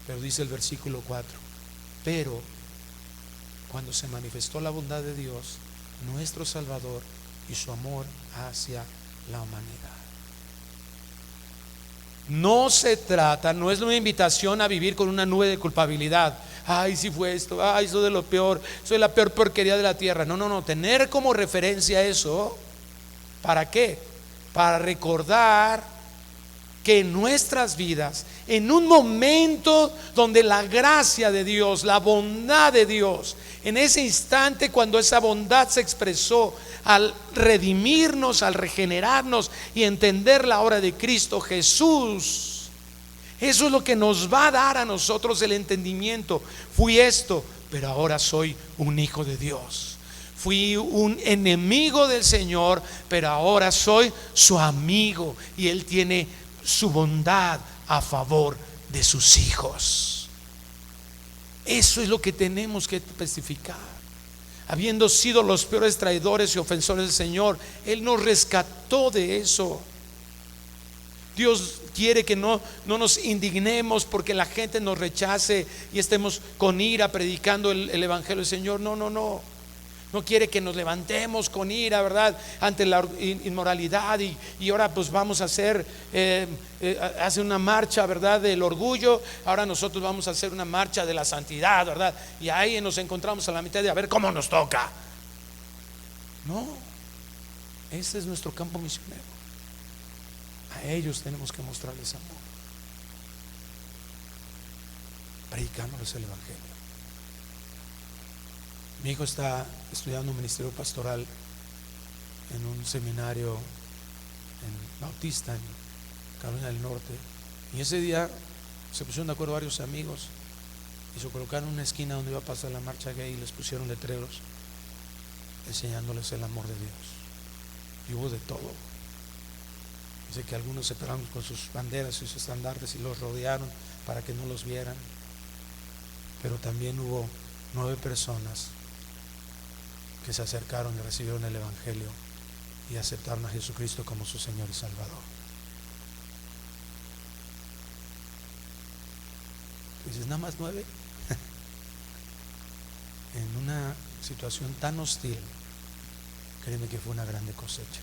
S1: Pero dice el versículo 4: pero cuando se manifestó la bondad de Dios, nuestro Salvador, y su amor hacia la humanidad. No es una invitación a vivir con una nube de culpabilidad. Ay, si fue esto, ay, soy de lo peor, soy la peor porquería de la tierra. No, tener como referencia eso. ¿Para qué? Para recordar que en nuestras vidas, en un momento donde la gracia de Dios, la bondad de Dios, en ese instante cuando esa bondad se expresó al redimirnos, al regenerarnos y entender la obra de Cristo Jesús, eso es lo que nos va a dar a nosotros el entendimiento. Fui esto, pero ahora soy un hijo de Dios. Fui un enemigo del Señor, pero ahora soy su amigo, y Él tiene su bondad a favor de sus hijos. Eso es lo que tenemos que testificar. Habiendo sido los peores traidores y ofensores del Señor, Él nos rescató de eso. Dios quiere que no nos indignemos porque la gente nos rechace y estemos con ira predicando el evangelio del Señor. No quiere que nos levantemos con ira, ¿verdad?, ante la inmoralidad y ahora pues vamos a hacer hace una marcha, ¿verdad?, del orgullo. Ahora nosotros vamos a hacer una marcha de la santidad, ¿verdad? Y ahí nos encontramos a la mitad de a ver cómo nos toca. No, ese es nuestro campo misionero. A ellos tenemos que mostrarles amor, predicándoles el evangelio. Mi hijo está estudiando un ministerio pastoral en un seminario en Bautista, en Carolina del Norte, y ese día se pusieron de acuerdo varios amigos y se colocaron en una esquina donde iba a pasar la marcha gay y les pusieron letreros enseñándoles el amor de Dios. Y hubo de todo. Dice que algunos se pararon con sus banderas y sus estandartes y los rodearon para que no los vieran, pero también hubo 9 personas que se acercaron y recibieron el evangelio y aceptaron a Jesucristo como su Señor y Salvador. Dices, nada más 9. En una situación tan hostil, créeme que fue una grande cosecha.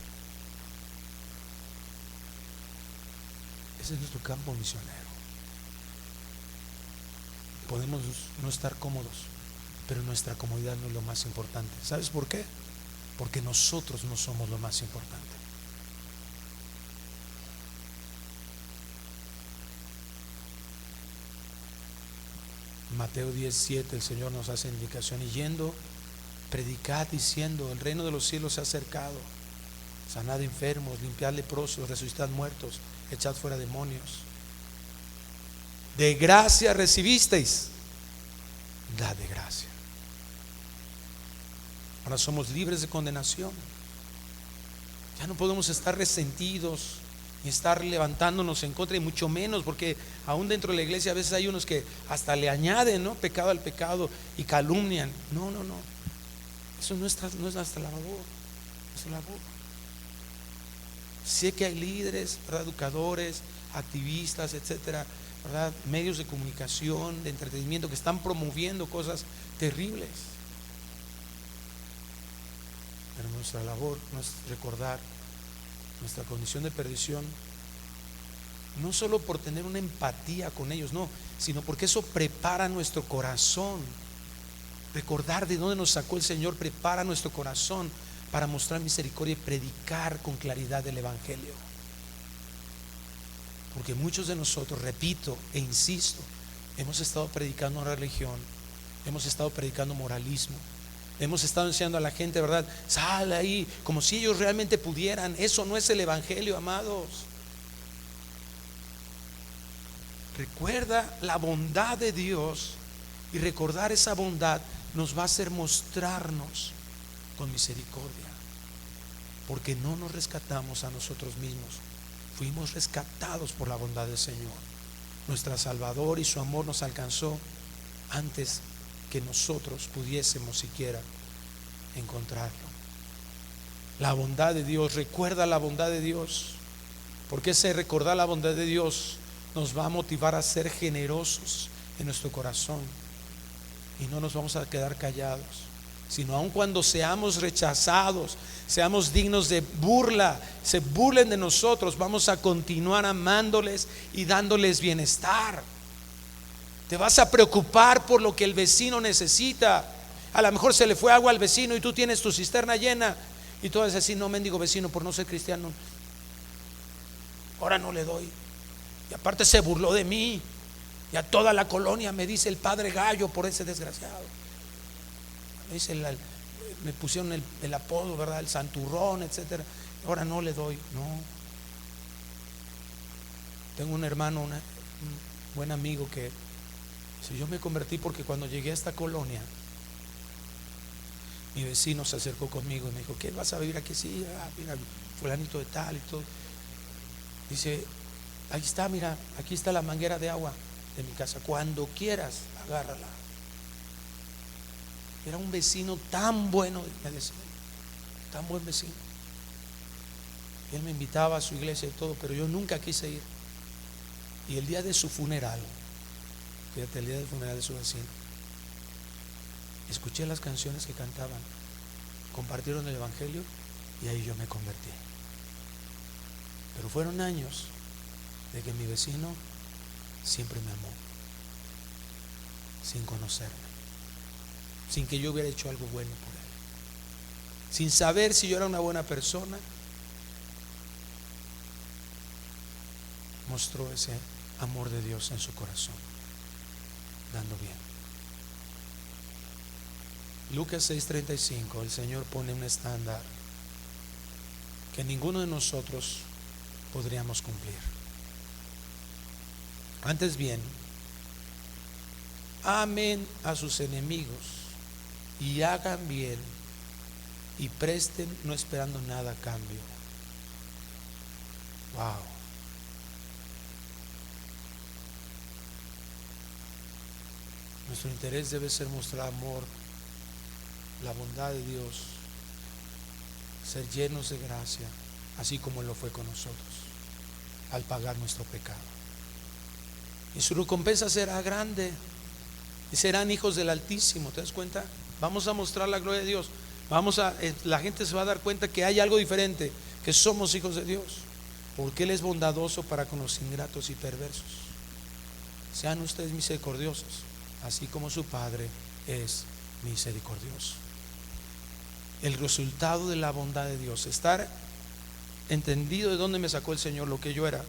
S1: Ese es nuestro campo misionero. Podemos no estar cómodos, pero nuestra comodidad no es lo más importante. ¿Sabes por qué? Porque nosotros no somos lo más importante. Mateo 10:7, el Señor nos hace indicación: y yendo, predicad diciendo, el reino de los cielos se ha acercado. Sanad enfermos, limpiad leprosos, resucitad muertos, echad fuera demonios. De gracia recibisteis, dad de gracia. Ahora somos libres de condenación. Ya no podemos estar resentidos ni estar levantándonos en contra, y mucho menos porque aún dentro de la iglesia a veces hay unos que hasta le añaden, ¿no?, pecado al pecado y calumnian. No. Eso no es nuestra labor. Nuestra labor. Sé que hay líderes, ¿verdad?, educadores, activistas, etcétera, ¿verdad?, medios de comunicación, de entretenimiento, que están promoviendo cosas terribles. Pero nuestra labor no es recordar nuestra condición de perdición, no solo por tener una empatía con ellos, no, sino porque eso prepara nuestro corazón. Recordar de dónde nos sacó el Señor prepara nuestro corazón para mostrar misericordia y predicar con claridad el evangelio. Porque muchos de nosotros, repito e insisto, hemos estado predicando una religión, hemos estado predicando moralismo, hemos estado enseñando a la gente, ¿verdad?, sal ahí, como si ellos realmente pudieran. Eso no es el evangelio, amados. Recuerda la bondad de Dios Y recordar esa bondad nos va a hacer mostrarnos con misericordia, porque no nos rescatamos a nosotros mismos, fuimos rescatados por la bondad del Señor. Nuestro Salvador y su amor nos alcanzó antes que nosotros pudiésemos siquiera encontrarlo. La bondad de Dios, recuerda la bondad de Dios, porque ese recordar la bondad de Dios nos va a motivar a ser generosos en nuestro corazón, y no nos vamos a quedar callados, sino aun cuando seamos rechazados, seamos dignos de burla, se burlen de nosotros, vamos a continuar amándoles y dándoles bienestar. Te vas a preocupar por lo que el vecino necesita. A lo mejor se le fue agua al vecino y tú tienes tu cisterna llena, y tú vas a decir: no, mendigo vecino, por no ser cristiano, ahora no le doy. Y aparte se burló de mí, y a toda la colonia me dice el padre Gallo por ese desgraciado. Me dice me pusieron el apodo, ¿verdad? El santurrón, etcétera. Ahora no le doy. No. Tengo un hermano, un buen amigo, que dice: yo me convertí porque cuando llegué a esta colonia, mi vecino se acercó conmigo y me dijo: ¿qué vas a vivir aquí? Sí, mira, fulanito de tal y todo. Dice: ahí está, mira, aquí está la manguera de agua de mi casa, cuando quieras agárrala. Era un vecino tan bueno, me decía, tan buen vecino. Él me invitaba a su iglesia y todo, pero yo nunca quise ir. Y el día de su funeral, fíjate, el día del funeral de su vecino, escuché las canciones que cantaban, compartieron el evangelio, y ahí yo me convertí. Pero fueron años de que mi vecino siempre me amó, sin conocerme, sin que yo hubiera hecho algo bueno por él, sin saber si yo era una buena persona. Mostró ese amor de Dios en su corazón, dando bien. Lucas 6:35, el Señor pone un estándar que ninguno de nosotros podríamos cumplir. Antes bien, amen a sus enemigos y hagan bien y presten, no esperando nada a cambio. Wow. Nuestro interés debe ser mostrar amor, la bondad de Dios, ser llenos de gracia, así como Él lo fue con nosotros al pagar nuestro pecado. Y su recompensa será grande, y serán hijos del Altísimo. ¿Te das cuenta? Vamos a mostrar la gloria de Dios. La gente se va a dar cuenta que hay algo diferente, que somos hijos de Dios, porque Él es bondadoso para con los ingratos y perversos. Sean ustedes misericordiosos, así como su Padre es misericordioso. El resultado de la bondad de Dios, estar entendido de dónde me sacó el Señor, lo que yo era,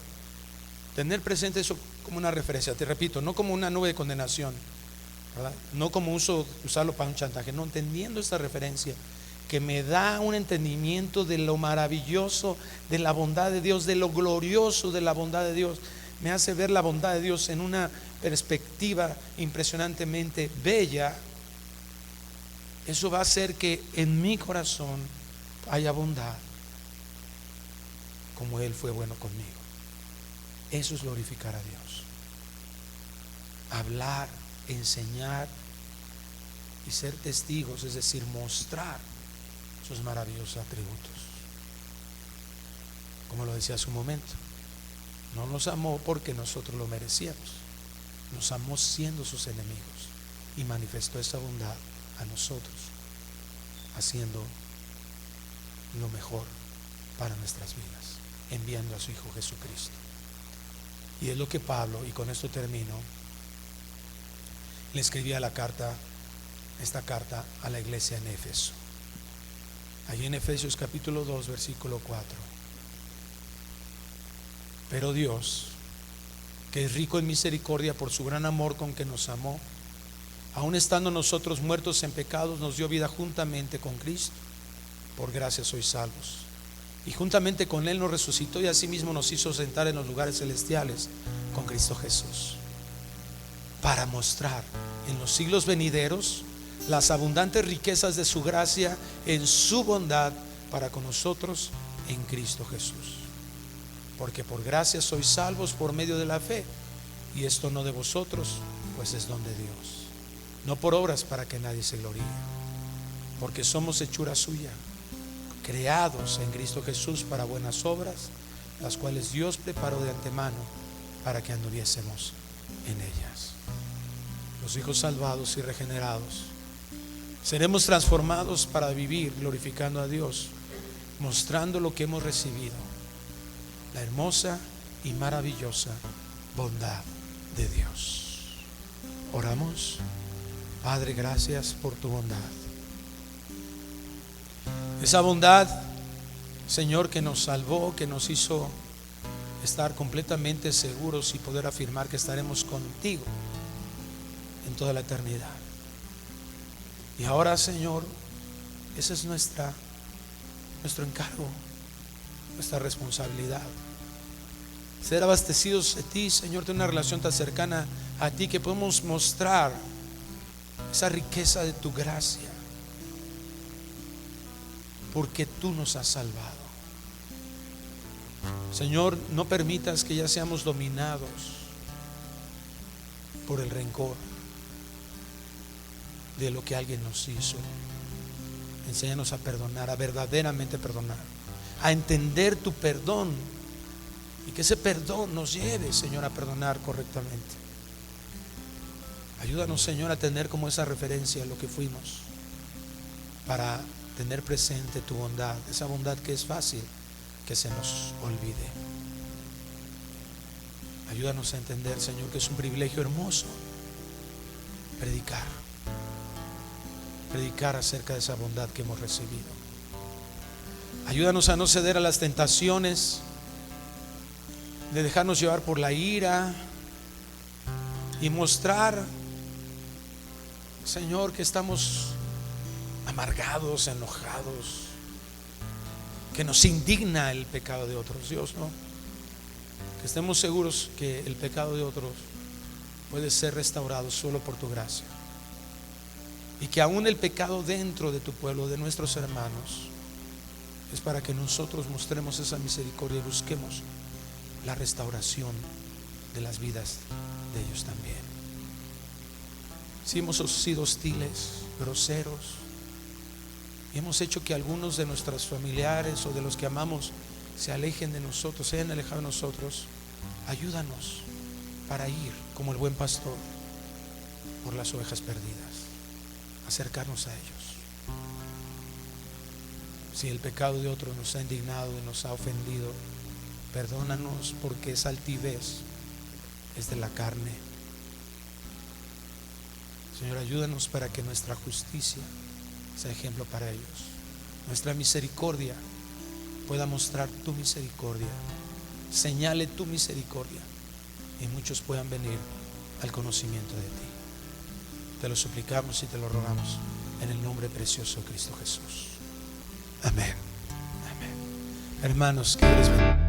S1: tener presente eso como una referencia. Te repito, no como una nube de condenación, ¿verdad? No como usarlo para un chantaje, no, entendiendo esta referencia que me da un entendimiento de lo maravilloso de la bondad de Dios, de lo glorioso de la bondad de Dios. Me hace ver la bondad de Dios en una perspectiva impresionantemente bella. Eso va a hacer que en mi corazón haya bondad, como Él fue bueno conmigo. Eso es glorificar a Dios. Hablar, enseñar y ser testigos, es decir, mostrar sus maravillosos atributos. Como lo decía hace un momento, no nos amó porque nosotros lo merecíamos, nos amó siendo sus enemigos y manifestó esa bondad a nosotros, haciendo lo mejor para nuestras vidas, enviando a su Hijo Jesucristo. Y es lo que Pablo, y con esto termino, le escribía esta carta a la iglesia en Éfeso. Allí en Efesios capítulo 2 versículo 4. Pero Dios, que es rico en misericordia por su gran amor con que nos amó, aun estando nosotros muertos en pecados, nos dio vida juntamente con Cristo. Por gracia sois salvos. Y juntamente con Él nos resucitó y asimismo nos hizo sentar en los lugares celestiales con Cristo Jesús, para mostrar en los siglos venideros las abundantes riquezas de su gracia en su bondad para con nosotros en Cristo Jesús. Porque por gracia sois salvos por medio de la fe, y esto no de vosotros, pues es don de Dios, no por obras para que nadie se gloríe, porque somos hechura suya, creados en Cristo Jesús para buenas obras, las cuales Dios preparó de antemano para que anduviésemos en ellas. Los hijos salvados y regenerados seremos transformados para vivir glorificando a Dios, mostrando lo que hemos recibido, la hermosa y maravillosa bondad de Dios. Oramos. Padre, gracias por tu bondad. Esa bondad, Señor, que nos salvó, que nos hizo estar completamente seguros y poder afirmar que estaremos contigo en toda la eternidad. Y ahora, Señor, ese es nuestro encargo, nuestra responsabilidad. Ser abastecidos de ti, Señor, de una relación tan cercana a ti que podemos mostrar esa riqueza de tu gracia, porque tú nos has salvado. Señor, no permitas que ya seamos dominados por el rencor de lo que alguien nos hizo. Enséñanos a perdonar, a verdaderamente perdonar, a entender tu perdón, y que ese perdón nos lleve, Señor, a perdonar correctamente. Ayúdanos, Señor, a tener como esa referencia lo que fuimos, para tener presente tu bondad, esa bondad que es fácil que se nos olvide. Ayúdanos a entender, Señor, que es un privilegio hermoso predicar acerca de esa bondad que hemos recibido. Ayúdanos a no ceder a las tentaciones de dejarnos llevar por la ira y mostrar, Señor, que estamos amargados, enojados, que nos indigna el pecado de otros. Dios, no, que estemos seguros que el pecado de otros puede ser restaurado solo por tu gracia, y que aún el pecado dentro de tu pueblo, de nuestros hermanos, es para que nosotros mostremos esa misericordia y busquemos la restauración de las vidas de ellos también. Si hemos sido hostiles, groseros, y hemos hecho que algunos de nuestros familiares o de los que amamos se alejen de nosotros, se hayan alejado de nosotros, ayúdanos para ir como el buen pastor por las ovejas perdidas, acercarnos a ellos. Si el pecado de otro nos ha indignado y nos ha ofendido, perdónanos, porque esa altivez es de la carne. Señor, ayúdanos para que nuestra justicia sea ejemplo para ellos, nuestra misericordia pueda mostrar tu misericordia, señale tu misericordia, y muchos puedan venir al conocimiento de ti. Te lo suplicamos y te lo rogamos en el nombre precioso de Cristo Jesús. Amén. Amén. Hermanos, que Dios les bendiga.